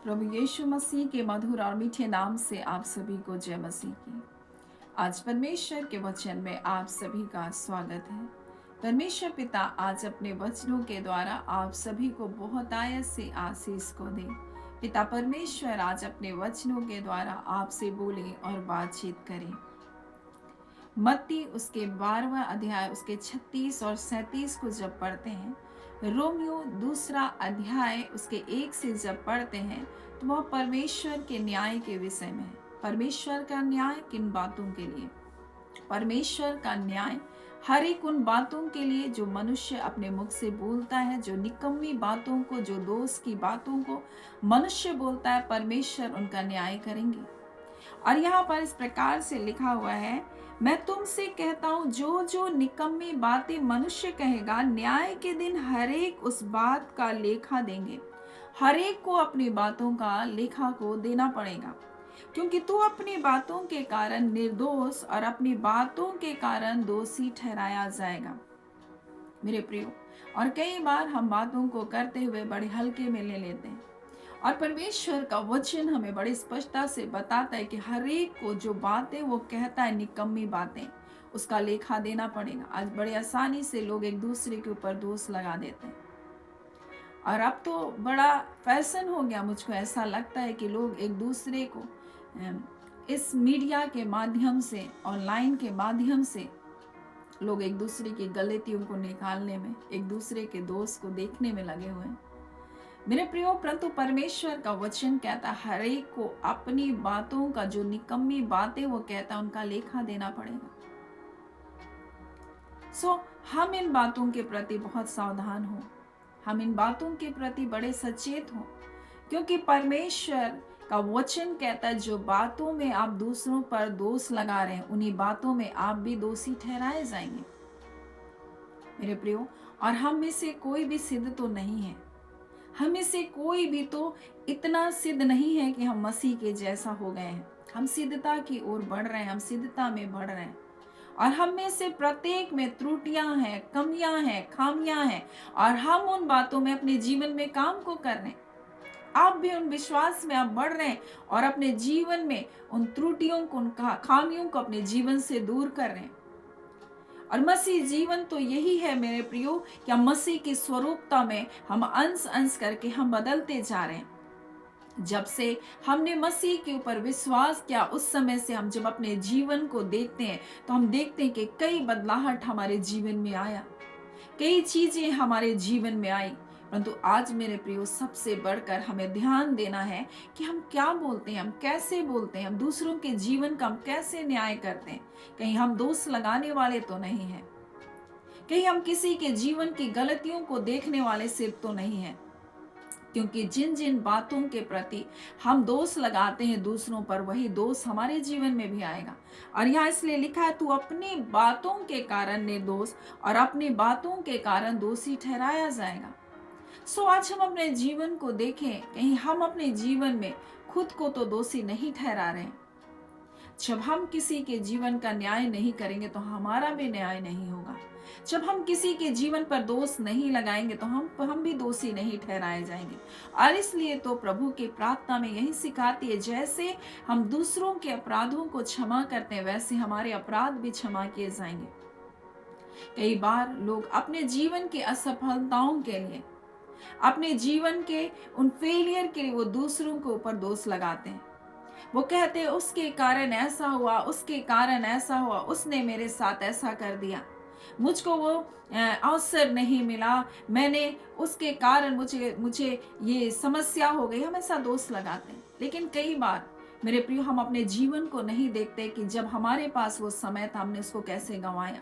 प्रभु यीशु मसीह के मधुर और मीठे नाम से आप सभी को जय मसीह की। आज परमेश्वर के वचन में आप सभी का स्वागत है। परमेश्वर पिता आज अपने वचनों के द्वारा आप सभी को बहुतायत से आशीष को दे। पिता परमेश्वर आज अपने वचनों के द्वारा आपसे बोले और बातचीत करें। मत्ती उसके 12वां अध्याय उसके 36 और 37 को जब पढ़ते हैं, रोमियो दूसरा अध्याय उसके 1 से जब पढ़ते हैं, तो वह परमेश्वर के न्याय के विषय में है। परमेश्वर का न्याय किन बातों के लिए? परमेश्वर का न्याय हर एक उन बातों के लिए जो मनुष्य अपने मुख से बोलता है, जो निकम्मी बातों को, जो दोष की बातों को मनुष्य बोलता है, परमेश्वर उनका न्याय करेंगे। और यहाँ पर इस प्रकार से लिखा हुआ है, मैं तुमसे कहता हूँ जो जो निकम्मी बातें मनुष्य कहेगा, न्याय के दिन हरेक उस बात का लेखा देंगे। हरेक को अपनी बातों का लेखा को देना पड़ेगा, क्योंकि तू अपनी बातों के कारण निर्दोष और अपनी बातों के कारण दोषी ठहराया जाएगा। मेरे प्रियो, और कई बार हम बातों को करते हुए बड़े हल्के में ले लेते हैं, और परमेश्वर का वचन हमें बड़ी स्पष्टता से बताता है कि हर एक को जो बातें वो कहता है, निकम्मी बातें, उसका लेखा देना पड़ेगा। आज बड़े आसानी से लोग एक दूसरे के ऊपर दोष लगा देते हैं, और अब तो बड़ा फैशन हो गया, मुझको ऐसा लगता है कि लोग एक दूसरे को इस मीडिया के माध्यम से, ऑनलाइन के माध्यम से लोग एक दूसरे की गलतियों को निकालने में, एक दूसरे के दोष को देखने में लगे हुए हैं। मेरे प्रियो, परंतु परमेश्वर का वचन कहता है हर एक को अपनी बातों का, जो निकम्मी बातें वो कहता है, उनका लेखा देना पड़ेगा। हम इन बातों के प्रति बहुत सावधान हो, हम इन बातों के प्रति बड़े सचेत हो, क्योंकि परमेश्वर का वचन कहता है जो बातों में आप दूसरों पर दोष लगा रहे हैं, उन्हीं बातों में आप भी दोषी ठहराए जाएंगे। मेरे प्रियो, और हम में से कोई भी सिद्ध तो नहीं है, हम में से कोई भी तो इतना सिद्ध नहीं है कि हम मसीह के जैसा हो गए हैं। हम सिद्धता की ओर बढ़ रहे हैं, हम सिद्धता में बढ़ रहे हैं, और हम में से प्रत्येक में त्रुटियां हैं, कमियां हैं, खामियां हैं, और हम उन बातों में अपने जीवन में काम को कर रहे हैं। आप भी उन विश्वास में आप बढ़ रहे हैं और अपने जीवन में उन त्रुटियों को, उन खामियों को अपने जीवन से दूर कर रहे हैं। और मसीह जीवन तो यही है मेरे प्रियो, क्या मसीह की स्वरूपता में हम अंश अंश करके हम बदलते जा रहे हैं। जब से हमने मसीह के ऊपर विश्वास किया, उस समय से हम जब अपने जीवन को देखते हैं, तो हम देखते हैं कि कई बदलाहट हमारे जीवन में आया, कई चीजें हमारे जीवन में आई। परंतु आज मेरे प्रियो, सबसे बढ़कर हमें ध्यान देना है कि हम क्या बोलते हैं, हम कैसे बोलते हैं, हम दूसरों के जीवन का हम कैसे न्याय करते हैं। कहीं हम दोष लगाने वाले तो नहीं हैं, कहीं हम किसी के जीवन की गलतियों को देखने वाले सिर्फ तो नहीं हैं, क्योंकि जिन जिन बातों के प्रति हम दोष लगाते हैं दूसरों पर, वही दोष हमारे जीवन में भी आएगा। और यहाँ इसलिए लिखा है, तू अपनी बातों के कारण निर्दोष और अपनी बातों के कारण दोषी ठहराया जाएगा। आज हम अपने जीवन को देखें, कहीं हम अपने जीवन में खुद को तो दोषी नहीं ठहरा रहे। जब हम किसी के जीवन का न्याय नहीं करेंगे तो हमारा भी न्याय नहीं होगा। जब हम किसी के जीवन पर दोष नहीं लगाएंगे तो हम भी दोषी नहीं ठहराए जाएंगे। और इसलिए तो प्रभु की प्रार्थना में यही सिखाती है, जैसे हम दूसरों के अपराधों को क्षमा करते हैं, वैसे हमारे अपराध भी क्षमा किए जाएंगे। कई बार लोग अपने जीवन की असफलताओं के लिए, अपने जीवन के उन फेलियर के लिए वो दूसरों के ऊपर दोष लगाते हैं। वो कहते हैं उसके कारण ऐसा हुआ, उसके कारण ऐसा हुआ, उसने मेरे साथ ऐसा कर दिया, मुझको वो अवसर नहीं मिला, मैंने उसके कारण मुझे ये समस्या हो गई। हम ऐसा दोष लगाते हैं। लेकिन कई बार मेरे प्रियो, हम अपने जीवन को नहीं देखते कि जब हमारे पास वो समय था, हमने उसको कैसे गंवाया।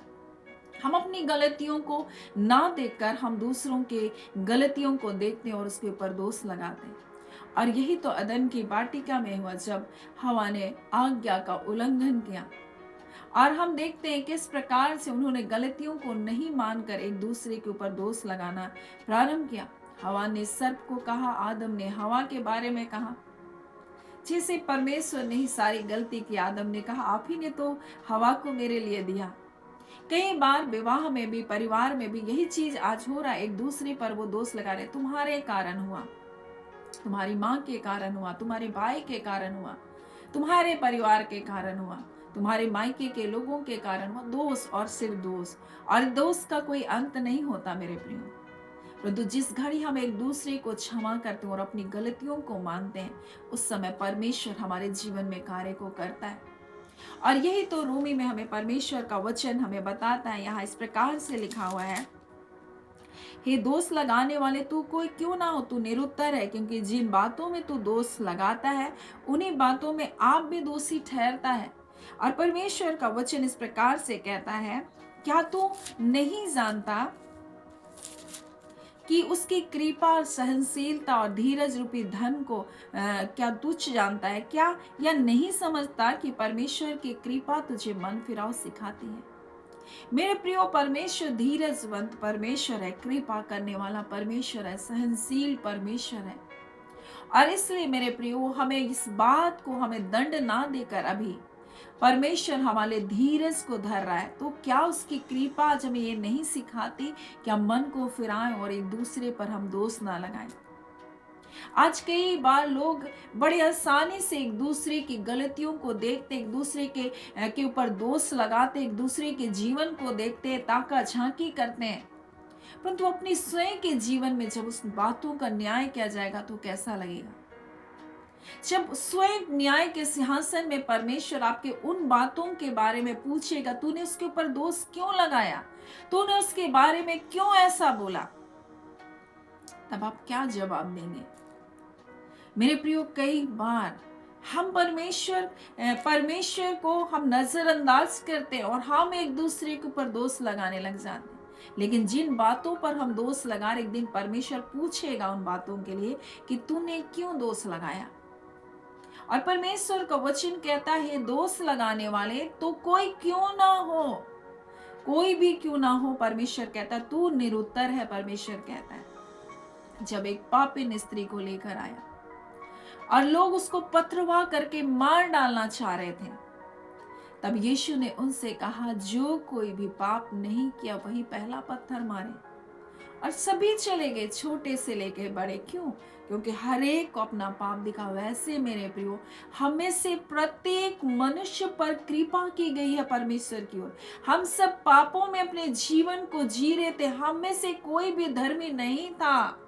हम अपनी गलतियों को ना देखकर हम दूसरों के गलतियों को देखते हैं और उसके ऊपर दोष लगाते हैं। और यही तो अदन की वाटिका में हुआ, जब हवा ने आज्ञा का उल्लंघन किया, और हम देखते हैं किस प्रकार से उन्होंने गलतियों को नहीं मानकर एक दूसरे के ऊपर दोष लगाना प्रारंभ किया। हवा ने सर्प को कहा, आदम ने हवा के बारे में कहा। जैसे परमेश्वर ने ही सारी गलती की, आदम ने कहा आप ही ने तो हवा को मेरे लिए दिया। कई बार विवाह में भी, परिवार में भी यही चीज आज हो रहा है, एक दूसरे पर वो दोष लगा रहे, तुम्हारे कारण हुआ, तुम्हारी माँ के कारण हुआ, तुम्हारे भाई के कारण हुआ, तुम्हारे परिवार के कारण हुआ, तुम्हारे मायके के लोगों के कारण हुआ। दोष और सिर्फ दोष, और दोष का कोई अंत नहीं होता मेरे प्रियो। परंतु जिस घड़ी हम एक दूसरे को क्षमा करते हैं और अपनी गलतियों को मानते हैं, उस समय परमेश्वर हमारे जीवन में कार्य को करता है। और यही तो रोमी में हमें परमेश्वर का वचन हमें बताता है। यहाँ इस प्रकार से लिखा हुआ है, हे दोष लगाने वाले, तू कोई क्यों ना हो, तू निरुत्तर है, क्योंकि जिन बातों में तू दोष लगाता है उन्हीं बातों में आप भी दोषी ठहरता है। और परमेश्वर का वचन इस प्रकार से कहता है, क्या तू नहीं जानता कि उसकी कृपा और सहनशीलता और धीरज रूपी धन को क्या तुच्छ जानता है क्या? या नहीं समझता कि परमेश्वर की कृपा तुझे मन फिराव सिखाती है। मेरे प्रियो, परमेश्वर धीरजवंत परमेश्वर है, कृपा करने वाला परमेश्वर है, सहनशील परमेश्वर है। और इसलिए मेरे प्रियो, हमें इस बात को हमें दंड ना देकर अभी परमेश्वर हमारे धीरज को धर रहा है, तो क्या उसकी कृपा आज हमें ये नहीं सिखाती कि हम मन को फिराएं और एक दूसरे पर हम दोष ना लगाएं। आज कई बार लोग बड़े आसानी से एक दूसरे की गलतियों को देखते, एक दूसरे के ऊपर दोष लगाते, एक दूसरे के जीवन को देखते, ताका झांकी करते हैं। परंतु अपनी स्वयं के जीवन में जब उस बातों का न्याय किया जाएगा तो कैसा लगेगा? जब स्वयं न्याय के सिंहासन में परमेश्वर आपके उन बातों के बारे में पूछेगा, तूने उसके ऊपर दोष क्यों लगाया, तूने उसके बारे में क्यों ऐसा बोला, तब आप क्या जवाब देंगे? मेरे प्रियो, कई बार हम परमेश्वर को हम नजरअंदाज करते हैं और हम एक दूसरे के ऊपर दोष लगाने लग जाते हैं। लेकिन जिन बातों पर हम दोष लगा रहे, एक दिन परमेश्वर पूछेगा उन बातों के लिए कि तूने क्यों दोष लगाया। और परमेश्वर का वचन कहता है, दोष लगाने वाले तो कोई क्यों ना हो, कोई भी क्यों ना हो। परमेश्वर कहता है तू निरुत्तर है। परमेश्वर कहता है, जब एक पापी स्त्री को लेकर आया और लोग उसको पथरवाह करके मार डालना चाह रहे थे, तब यीशु ने उनसे कहा, जो कोई भी पाप नहीं किया वही पहला पत्थर मारे। और सभी चले गए, छोटे से लेके बड़े। क्यों? क्योंकि हर एक को अपना पाप दिखा। वैसे मेरे प्रियो, हमें से प्रत्येक मनुष्य पर कृपा की गई है परमेश्वर की ओर। हम सब पापों में अपने जीवन को जी रहे थे, हम में से कोई भी धर्मी नहीं था।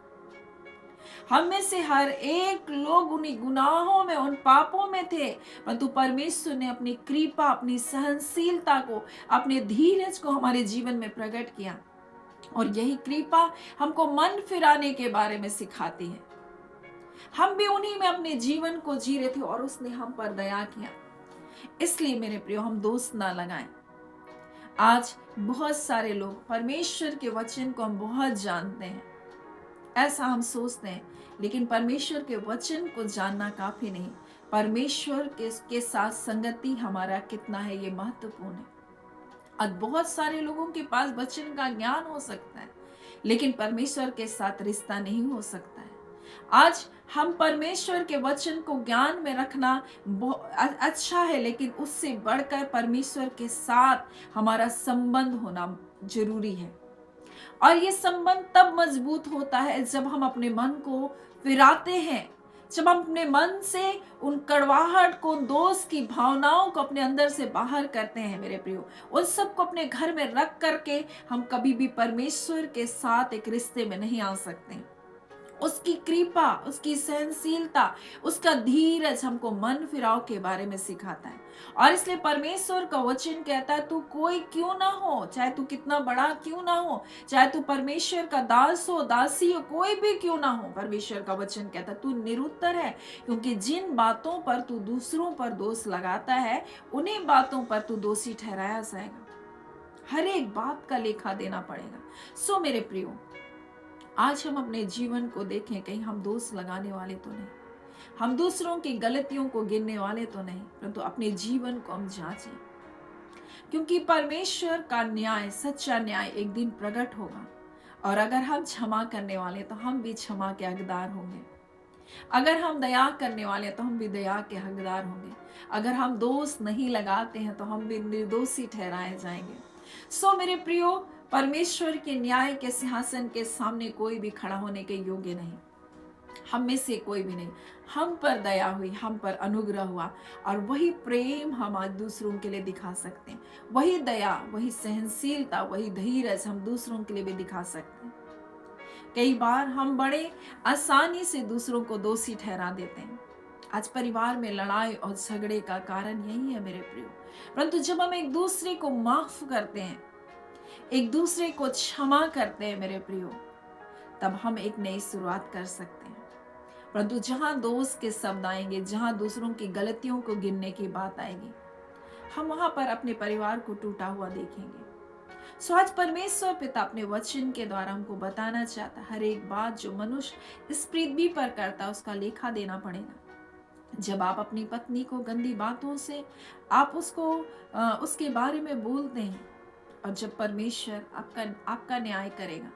हम में से हर एक लोग उन्हीं गुनाहों में, उन पापों में थे, परंतु परमेश्वर ने अपनी कृपा, अपनी सहनशीलता को, अपने धीरज को हमारे जीवन में प्रकट किया। और यही कृपा हमको मन फिराने के बारे में सिखाती है। हम भी उन्हीं में अपने जीवन को जी रहे थे और उसने हम पर दया किया। इसलिए मेरे प्रियो, हम दोष ना लगाएं। आज बहुत सारे लोग परमेश्वर के वचन को हम बहुत जानते हैं, ऐसा हम सोचते हैं, लेकिन परमेश्वर के वचन को जानना काफी नहीं। परमेश्वर के साथ संगति हमारा कितना है, ये महत्वपूर्ण है। आज बहुत सारे लोगों के पास वचन का ज्ञान हो सकता है, लेकिन परमेश्वर के साथ रिश्ता नहीं हो सकता है। आज हम परमेश्वर के वचन को ज्ञान में रखना अच्छा है, लेकिन उससे बढ़कर परमेश्वर के साथ हमारा संबंध होना जरूरी है। और ये संबंध तब मजबूत होता है जब हम अपने मन को फिराते हैं, जब हम अपने मन से उन कड़वाहट को, दोष की भावनाओं को अपने अंदर से बाहर करते हैं। मेरे प्रियो, उन सब को अपने घर में रख करके हम कभी भी परमेश्वर के साथ एक रिश्ते में नहीं आ सकते। उसकी कृपा, उसकी सहनशीलता, उसका धीरज हमको मन फिराव के बारे में सिखाता है। और इसलिए परमेश्वर का वचन कहता है, तू कोई क्यों ना हो, चाहे तू कितना बड़ा क्यों ना हो, चाहे तू परमेश्वर का दास हो, दासी हो, कोई भी क्यों ना हो, परमेश्वर का वचन कहता है तू निरुत्तर है, क्योंकि जिन बातों पर तू दूसरों पर दोष लगाता है, उन्हीं बातों पर तू दोषी ठहराया जाएगा। हर एक बात का लेखा देना पड़ेगा। सो मेरे प्रियो, आज हम अपने जीवन को देखें, कहीं हम दोष लगाने वाले तो नहीं, हम दूसरों की गलतियों को गिनने वाले तो नहीं, परंतु अपने जीवन को हम जांचें, क्योंकि परमेश्वर का न्याय, सच्चा न्याय एक दिन प्रकट होगा। और अगर हम क्षमा करने वाले तो हम भी क्षमा के हकदार होंगे। अगर हम दया करने वाले तो हम भी दया के हकदार होंगे। अगर हम दोष नहीं लगाते हैं तो हम भी निर्दोषी ठहराए जाएंगे। सो मेरे प्रियो, परमेश्वर के न्याय के सिंहासन के सामने कोई भी खड़ा होने के योग्य नहीं। हम में से कोई भी नहीं, हम पर दया हुई, हम पर अनुग्रह हुआ, और वही प्रेम हम आज दूसरों के लिए दिखा सकते हैं। वही दया, वही सहनशीलता, वही धीरज हम दूसरों के लिए भी दिखा सकते हैं। कई बार हम बड़े आसानी से दूसरों को दोषी ठहरा देते हैं। आज परिवार में लड़ाई और झगड़े का कारण यही है मेरे प्रियो। परंतु जब हम एक दूसरे को माफ करते हैं, एक दूसरे को क्षमा करते हैं मेरे प्रियो, तब हम एक नई शुरुआत कर सकते हैं। परंतु जहां दोष के शब्द आएंगे, जहां दूसरों की गलतियों को गिनने की बात आएगी, हम वहां पर अपने परिवार को टूटा हुआ देखेंगे। सो आज परमेश्वर पिता अपने वचन के द्वारा हमको बताना चाहता है, हर एक बात जो मनुष्य इस पृथ्वी पर करता है उसका लेखा देना पड़ेगा। जब आप अपनी पत्नी को गंदी बातों से आप उसके बारे में बोलते हैं, और जब परमेश्वर आपका न्याय करेगा,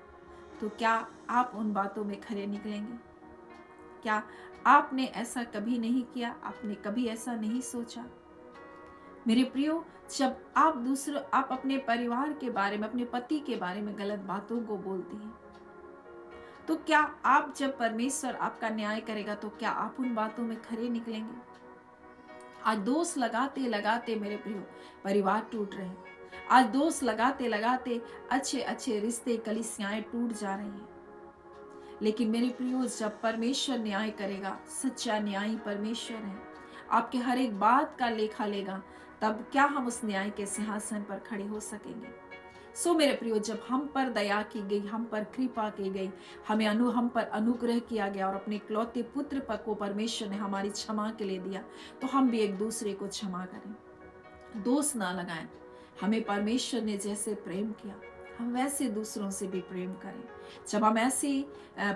तो क्या आप उन बातों में खरे निकलेंगे? क्या आपने ऐसा कभी नहीं किया? आपने कभी ऐसा नहीं सोचा? मेरे प्रियो, जब आप अपने परिवार के बारे में, अपने पति के बारे में गलत बातों को बोलती हैं, तो क्या आप, जब परमेश्वर आपका न्याय करेगा, तो क्या आप उन बातों में खरे निकलेंगे? आज दोष लगाते लगाते मेरे प्रियो परिवार टूट रहे हैं। आज दोष लगाते लगाते अच्छे अच्छे रिश्ते, कलीसियाएं टूट जा रही हैं। लेकिन मेरे प्रियो, जब परमेश्वर न्याय करेगा, सच्चा न्यायी परमेश्वर है, आपके हर एक बात का लेखा लेगा, तब क्या हम उस न्याय के सिंहासन पर खड़े हो सकेंगे? सो मेरे प्रियो, जब हम पर दया की गई, हम पर कृपा की गई, हम पर अनुग्रह किया गया, और अपने इकलौते पुत्र पर को परमेश्वर ने हमारी क्षमा के लिए दिया, तो हम भी एक दूसरे को क्षमा करें, दोष ना लगाएं। हमें परमेश्वर ने जैसे प्रेम किया, हम वैसे दूसरों से भी प्रेम करें। जब हम ऐसे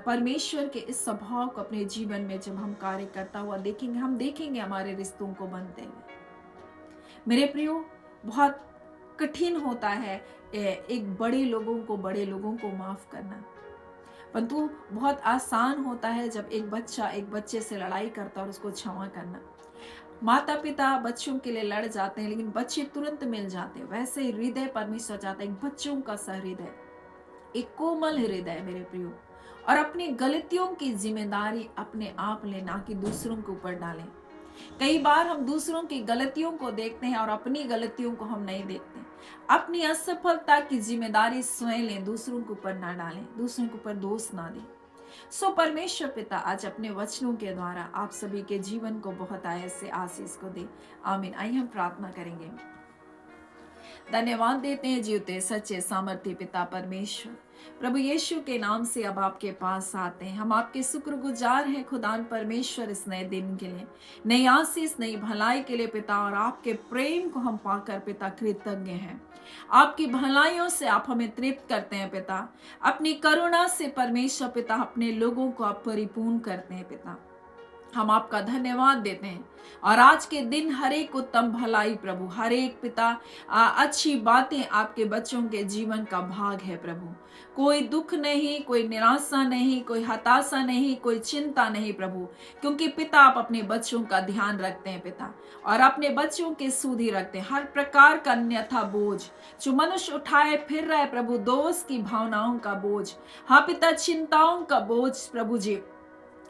परमेश्वर के इस स्वभाव को अपने जीवन में जब हम कार्य करता हुआ देखेंगे, हम देखेंगे हमारे रिश्तों को बनते हुए। मेरे प्रियो, बहुत कठिन होता है एक बड़े लोगों को माफ करना, परंतु बहुत आसान होता है जब एक बच्चा एक बच्चे से लड़ाई करता है और उसको क्षमा करना। माता पिता बच्चों के लिए लड़ जाते हैं, लेकिन बच्चे तुरंत मिल जाते हैं। वैसे ही हृदय परमेश्वर चाहता है, एक बच्चों का सा हृदय, एक कोमल हृदय मेरे प्रियो, और अपनी गलतियों की जिम्मेदारी अपने आप लें, ना कि दूसरों के ऊपर डालें। कई बार हम दूसरों की गलतियों को देखते हैं और अपनी गलतियों को हम नहीं देखते। अपनी असफलता की जिम्मेदारी स्वयं लें, दूसरों के ऊपर ना डालें, दूसरों के ऊपर दोष ना दें। सो परमेश्वर पिता आज अपने वचनों के द्वारा आप सभी के जीवन को बहुत ऐसे आशीष को दे। आमीन। आइए हम प्रार्थना करेंगे। धन्यवाद देते हैं जीवते सच्चे सामर्थ्य पिता परमेश्वर, प्रभु यीशु के नाम से अब आपके पास आते हैं। हम आपके शुक्रगुजार हैं खुदान परमेश्वर, इस नए दिन के लिए, नई आशीष, नई भलाई के लिए पिता, और आपके प्रेम को हम पाकर पिता कृतज्ञ हैं। आपकी भलाइयों से आप हमें तृप्त करते हैं पिता, अपनी करुणा से परमेश्वर पिता अपने लोगों को आप परिपूर्ण करते हैं पिता। हम आपका धन्यवाद देते हैं, और आज के दिन हर एक उत्तम भलाई प्रभु, हर एक पिता अच्छी बातें आपके बच्चों के जीवन का भाग है प्रभु। कोई दुख नहीं, कोई निराशा नहीं, कोई हताशा नहीं, कोई चिंता नहीं प्रभु, क्योंकि पिता आप अपने बच्चों का ध्यान रखते हैं पिता, और अपने बच्चों के सुधि रखते हैं। हर प्रकार का अन्यथा बोझ जो मनुष्य उठाए फिर रहा है प्रभु, दोष की भावनाओं का बोझ, हाँ पिता, चिंताओं का बोझ प्रभु जी,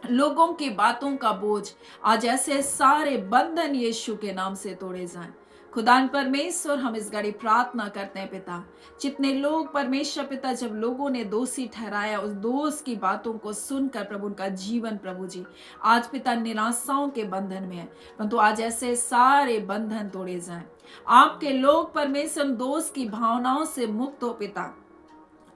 लोगों की बातों का बोझ, आज ऐसे सारे बंधन यीशु के नाम से तोड़े जाएं। खुदान परमेश्वर, हम इस घड़ी प्रार्थना करते हैं पिता, जितने लोग परमेश्वर पिता, जब लोगों ने दोषी ठहराया, उस दोष की बातों को सुनकर प्रभु उनका जीवन प्रभु जी आज पिता निराशाओं के बंधन में है, परंतु आज ऐसे सारे बंधन तोड़े जाएं। आपके लोग परमेश्वर दोष की भावनाओं से मुक्त हो पिता।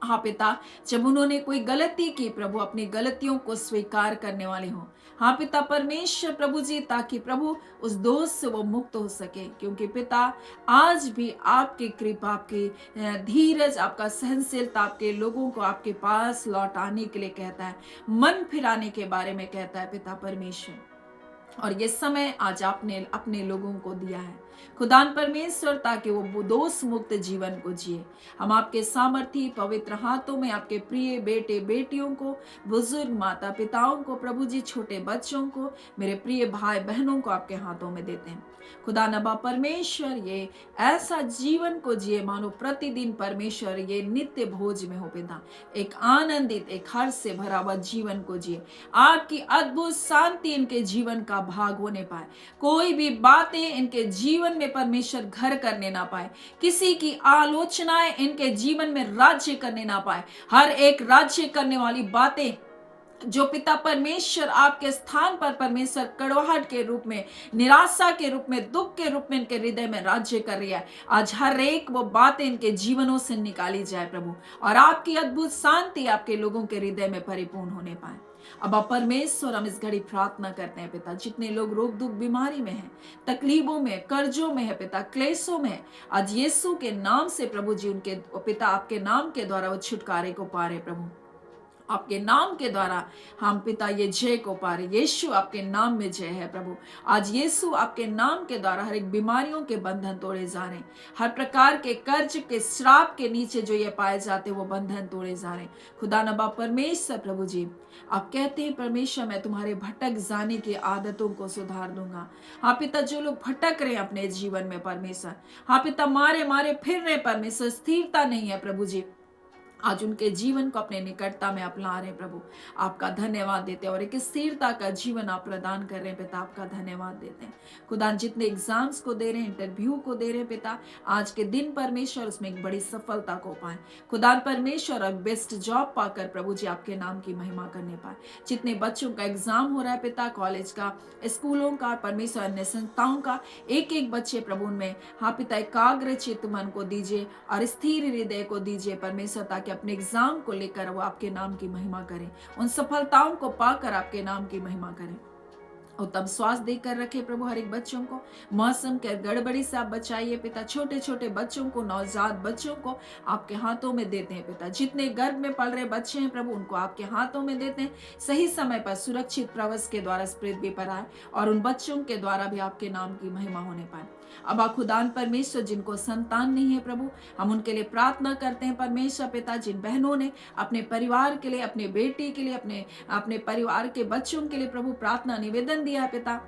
हाँ पिता, जब उन्होंने कोई गलती की प्रभु, अपनी गलतियों को स्वीकार करने वाले हों, हाँ पिता परमेश्वर प्रभु जी, ताकि प्रभु उस दोष से वो मुक्त हो सके, क्योंकि पिता आज भी आपकी कृपा, आपकी धीरज, आपका सहनशीलता आपके लोगों को आपके पास लौट आने के लिए कहता है, मन फिराने के बारे में कहता है पिता परमेश्वर। और ये समय आज आपने अपने लोगों को दिया है खुदान परमेश्वर, ताकि वो दोष मुक्त जीवन को जिए। हम आपके सामर्थी पवित्र हाथों में आपके प्रिय बेटे बेटियों को, बुजुर्ग माता पिताओं को, प्रभु जी छोटे बच्चों को, मेरे प्रिय भाई बहनों को आपके हाथों में देते हैं। खुदा नबा परमेश्वर, ये ऐसा जीवन को जिए मानो प्रतिदिन परमेश्वर ये नित्य भोज में हो पिता, एक आनंदित, एक हर्ष से भरा हुआ जीवन को जिए। आपकी अद्भुत शांति इनके जीवन का भाग होने पाए। कोई भी बातें इनके जीवन में परमेश्वर घर करने ना पाए, किसी की आलोचनाएं इनके जीवन में राज्य करने ना पाए। हर एक राज्य करने वाली बातें जो पिता परमेश्वर आपके स्थान पर परमेश्वर कड़वाहट के रूप में, निराशा के रूप में, दुख के रूप में इनके हृदय में राज्य कर रही है, आज हर एक वो बातें इनके जीवनों से निकाली जाए प्रभु, और आपकी अद्भुत शांति आपके लोगों के हृदय में परिपूर्ण होने पाए। अब आप परमेश्वर, हम इस घड़ी प्रार्थना करते हैं पिता, जितने लोग रोग दुख बीमारी में हैं, तकलीफों में, कर्जों में है पिता, क्लेशों में, आज यीशु के नाम से प्रभु जी उनके पिता आपके नाम के द्वारा वो छुटकारे को पा रहे प्रभु, आपके नाम के द्वारा हम पिता ये जय को पा रहे। यीशु आपके नाम में जय है प्रभु। आज यीशु आपके नाम के द्वारा हर एक बीमारियों के बंधन तोड़े जा रहे हैं, हर प्रकार के कर्ज के श्राप के नीचे जो ये पाए जाते वो बंधन तोड़े जा रहे हैं। खुदा नबा परमेश्वर प्रभु जी, आप कहते हैं परमेश्वर मैं तुम्हारे भटक जाने की आदतों को सुधार दूंगा। हाँ पिता, जो लोग भटक रहे हैं अपने जीवन में परमेश्वर, हाँ पिता, मारे मारे फिर रहे परमेश्वर, स्थिरता नहीं है प्रभु जी, आज उनके जीवन को अपने निकटता में अपना रहे प्रभु, आपका धन्यवाद देते हैं, और एक स्थिरता का जीवन आप प्रदान कर रहे हैं पिता, आपका धन्यवाद देते हैं। खुदा जितने एग्जाम्स को दे रहे हैं, इंटरव्यू को दे रहे हैं पिता, आज के दिन परमेश्वर उसमें एक बड़ी सफलता को पाए। खुदा परमेश्वर और बेस्ट जॉब पाकर प्रभु जी आपके नाम की महिमा करने पाए। जितने बच्चों का एग्जाम हो रहा है पिता, कॉलेज का, स्कूलों का, परमेश्वर अन्य संस्थाओं का, एक एक बच्चे प्रभु उनमें हाँ पिता एकाग्र चित्त मन को दीजिए और स्थिर हृदय को दीजिए परमेश्वर, ताकि अपने एग्जाम को लेकर वो आपके नाम की महिमा करें, उन सफलताओं को पाकर आपके नाम की महिमा करें। उत्तम स्वास्थ्य देकर रखे प्रभु हर एक बच्चों को, मौसम के गड़बड़ी से आप बचाइए पिता, छोटे छोटे बच्चों को, नवजात बच्चों को आपके हाथों में देते हैं पिता, जितने गर्भ में पल रहे बच्चे हैं प्रभु उनको आपके हाथों में देते हैं, सही समय पर सुरक्षित प्रवास के द्वारा पृथ्वी पर आए और उन बच्चों के द्वारा भी आपके नाम की महिमा होने पाए। अब आप खुदान परमेश्वर, जिनको संतान नहीं है प्रभु, हम उनके लिए प्रार्थना करते हैं परमेश्वर पिता, जिन बहनों ने अपने परिवार के लिए, अपने बेटी के लिए, अपने परिवार के बच्चों के लिए प्रभु प्रार्थना निवेदन दिया है पिता,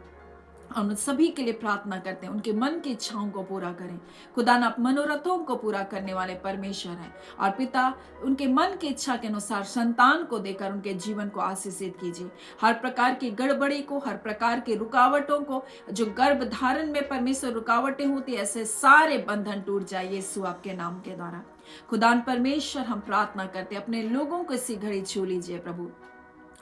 हम सभी के लिए प्रार्थना करते हैं, उनके मन की इच्छाओं को पूरा करें। खुदा आप मनोरथों को पूरा करने वाले परमेश्वर हैं, और पिता उनके मन की इच्छा के अनुसार संतान को देकर उनके जीवन को आशीषित कीजिए। हर प्रकार की गड़बड़ी को, हर प्रकार की रुकावटों को, जो गर्भ धारण में परमेश्वर रुकावटें होती है, ऐसे सारे बंधन टूट जाए यीशु आपके नाम के द्वारा। खुदान परमेश्वर, हम प्रार्थना करते हैं, अपने लोगों को इसी घड़ी छू लीजिए प्रभु,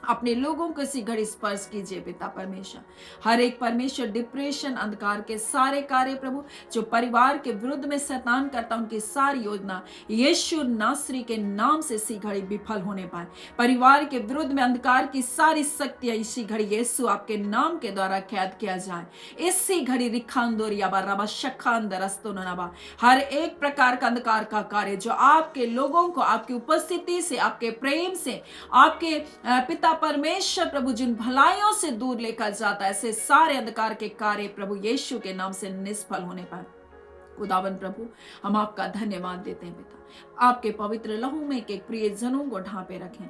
अपने लोगों को इसी घड़ी स्पर्श कीजिए पिता परमेश्वर। हर एक परमेश्वर डिप्रेशन, अंधकार के सारे कार्य प्रभु जो परिवार के विरुद्ध में शैतान करता, उनकी सारी योजना यीशु नासरी के नाम से इसी घड़ी विफल होने पाए। परिवार के विरुद्ध में अंधकार की सारी शक्तियां इसी घड़ी यीशु आपके नाम के द्वारा कैद किया जाए। इसी घड़ी हर एक प्रकार का अंधकार का कार्य जो आपके लोगों को आपकी उपस्थिति से, आपके प्रेम से, आपके पिता परमेश्वर प्रभु जिन भलाइयों से दूर लेकर जाता है, ऐसे सारे अंधकार के कार्य प्रभु यीशु के नाम से निष्फल होने पाए। खुदावन प्रभु, हम आपका धन्यवाद देते हैं पिता, आपके पवित्र लहू में एक प्रिय जनों को ढांपे रखें,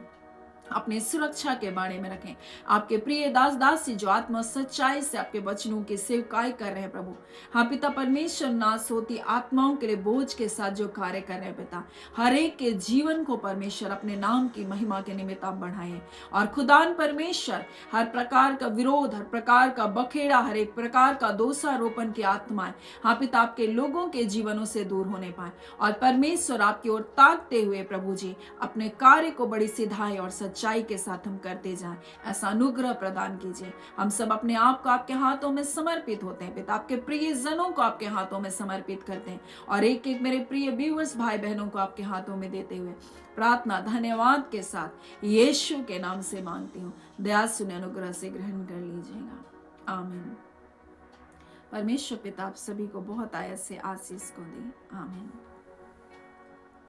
अपनी सुरक्षा के बारे में रखें। आपके प्रिय दास दासी जो आत्मा सच्चाई से आपके वचनों की सेवकाई कर रहे हैं प्रभु, हाँ पिता परमेश्वर, नाश होती आत्माओं के लिए बोझ के साथ जो कार्य कर रहे हैं पिता, हर एक के जीवन को परमेश्वर अपने नाम की महिमा के निमित्त आप बढ़ाएं। और खुदान परमेश्वर, हर प्रकार का विरोध, हर प्रकार का बखेड़ा, हर एक प्रकार का दोषारोपण की आत्माएं हाँ पिता आपके लोगों के जीवनों से दूर होने पाए, और परमेश्वर आपकी ओर ताकते हुए प्रभु जी अपने कार्य को बड़ी सिधाई और सच्चाई के साथ हम करते जाएं। ऐसा अनुग्रह प्रदान कीजिए। हम सब अपने आप को आपके हाथों में समर्पित होते हैं पिता, आपके प्रिय जनों को आपके हाथों में समर्पित करते हैं, और एक एक मेरे प्रिय व्यूअर्स भाई बहनों को आपके हाथों में देते हुए प्रार्थना धन्यवाद के साथ यीशु के नाम से मांगती हूँ। दया सुने अनुग्रह से ग्रहण कर लीजिएगा, आमीन। परमेश्वर पिता आप सभी को बहुत आयत से आशीष को दे, आमीन।